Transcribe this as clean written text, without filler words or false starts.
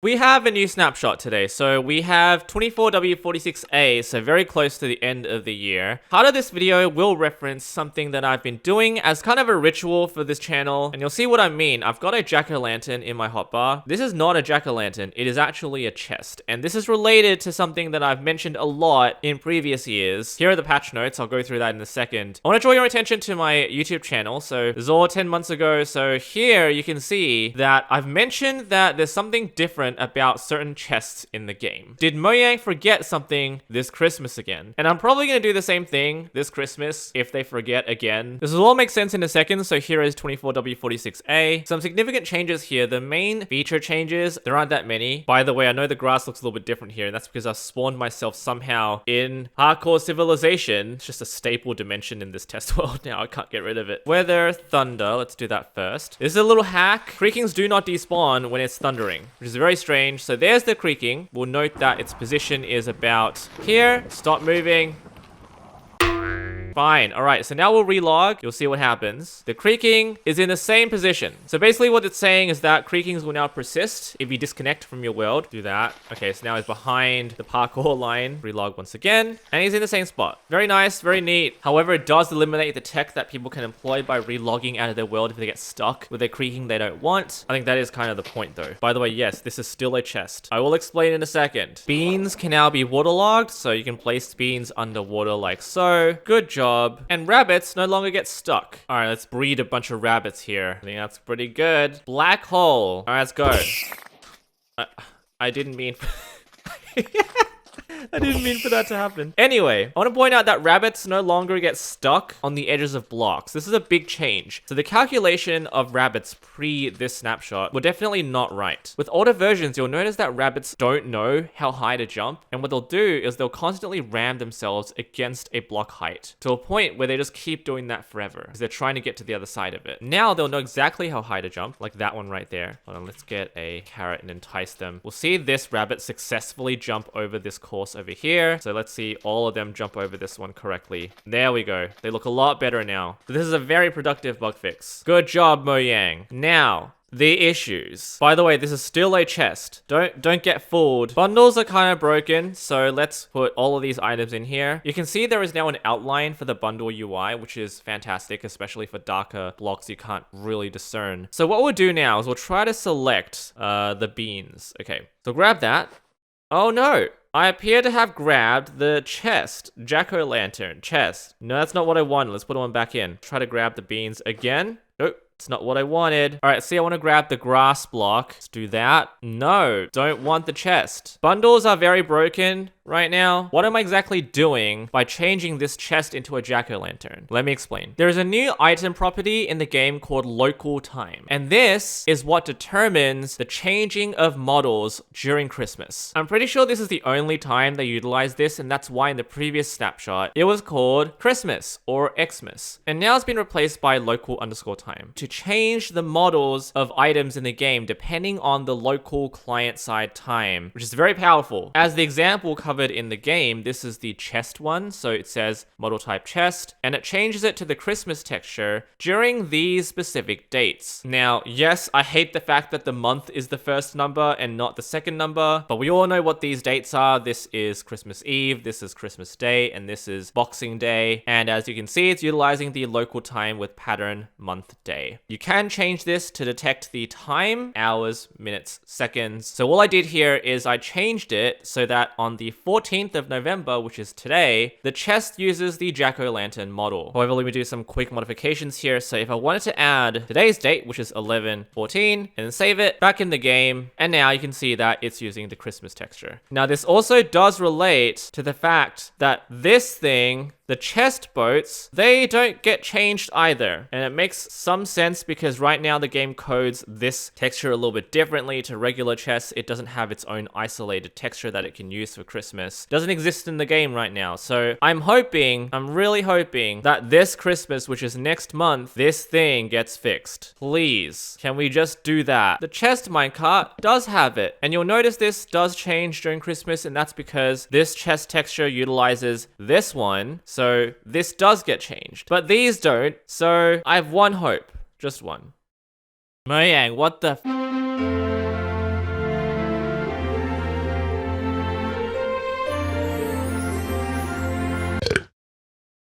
We have a new snapshot today, so we have 24W46A, so very close to the end of the year. Part of this video will reference something that I've been doing as kind of a ritual for this channel, and you'll see what I mean. I've got a jack-o'-lantern in my hotbar. This is not a jack-o'-lantern, it is actually a chest, and this is related to something that I've mentioned a lot in previous years. Here are the patch notes, I'll go through that in a second. I want to draw your attention to my YouTube channel, so this is all 10 months ago, so here you can see that I've mentioned that there's something different about certain chests in the game. Did Mojang forget something this Christmas again? And I'm probably going to do the same thing this Christmas if they forget again. This will all make sense in a second, so here is 24W46A. Some significant changes here. The main feature changes, there aren't that many. By the way, I know the grass looks a little bit different here, and that's because I've spawned myself somehow in hardcore civilization. It's just a staple dimension in this test world now. I can't get rid of it. Weather, thunder. Let's do that first. This is a little hack. Creakings do not despawn when it's thundering, which is very strange. So there's the creaking. We'll note that its position is about here. Stop moving. Fine. All right, so now we'll relog. You'll see what happens. The creaking is in the same position. So basically what it's saying is that creakings will now persist if you disconnect from your world. Do that. Okay, so now he's behind the parkour line. Relog once again. And he's in the same spot. Very nice, very neat. However, it does eliminate the tech that people can employ by relogging out of their world if they get stuck with a creaking they don't want. I think that is kind of the point though. By the way, yes, this is still a chest. I will explain in a second. Beans can now be waterlogged, so you can place beans underwater like so. Good job. And rabbits no longer get stuck. All right, let's breed a bunch of rabbits here. I think that's pretty good. Black hole. All right, let's go. I didn't mean... I didn't mean for that to happen. Anyway, I want to point out that rabbits no longer get stuck on the edges of blocks. This is a big change. So the calculation of rabbits pre this snapshot were definitely not right. With older versions, you'll notice that rabbits don't know how high to jump. And what they'll do is they'll constantly ram themselves against a block height to a point where they just keep doing that forever because they're trying to get to the other side of it. Now they'll know exactly how high to jump, like that one right there. Hold on, let's get a carrot and entice them. We'll see this rabbit successfully jump over this course over here. So let's see all of them jump over this one correctly. There we go. They look a lot better now. So this is a very productive bug fix. Good job, Mojang. Now, the issues. By the way, this is still a chest. Don't get fooled. Bundles are kind of broken, so let's put all of these items in here. You can see there is now an outline for the bundle UI, which is fantastic, especially for darker blocks you can't really discern. So what we'll do now is we'll try to select the beans. Okay, so grab that. Oh no! I appear to have grabbed the chest. Jack-o'-lantern. Chest. No, that's not what I wanted. Let's put one back in. Try to grab the beans again. Nope. It's not what I wanted. All right, see, I want to grab the grass block. Let's do that. No, don't want the chest. Bundles are very broken right now. What am I exactly doing by changing this chest into a jack-o'-lantern? Let me explain. There is a new item property in the game called local time. And this is what determines the changing of models during Christmas. I'm pretty sure this is the only time they utilize this, and that's why in the previous snapshot, it was called Christmas or Xmas. And now it's been replaced by local_time to change the models of items in the game depending on the local client-side time, which is very powerful. As the example covered in the game, this is the chest one, so it says model type chest, and it changes it to the Christmas texture during these specific dates. Now, yes, I hate the fact that the month is the first number and not the second number, but we all know what these dates are. This is Christmas Eve, this is Christmas Day, and this is Boxing Day, and as you can see, it's utilizing the local time with pattern month day. You can change this to detect the time, hours, minutes, seconds. So all I did here is I changed it so that on the 14th of November, which is today, the chest uses the jack-o'-lantern model. However, let me do some quick modifications here. So if I wanted to add today's date, which is 11/14, and then save it back in the game, and now you can see that it's using the Christmas texture. Now, this also does relate to the fact that this thing, the chest boats, they don't get changed either. And it makes some sense because right now the game codes this texture a little bit differently to regular chests. It doesn't have its own isolated texture that it can use for Christmas. It doesn't exist in the game right now. So I'm really hoping that this Christmas, which is next month, this thing gets fixed. Please, can we just do that? The chest minecart does have it. And you'll notice this does change during Christmas, and that's because this chest texture utilizes this one. So this does get changed, but these don't. So I have one hope, just one. Mojang, what the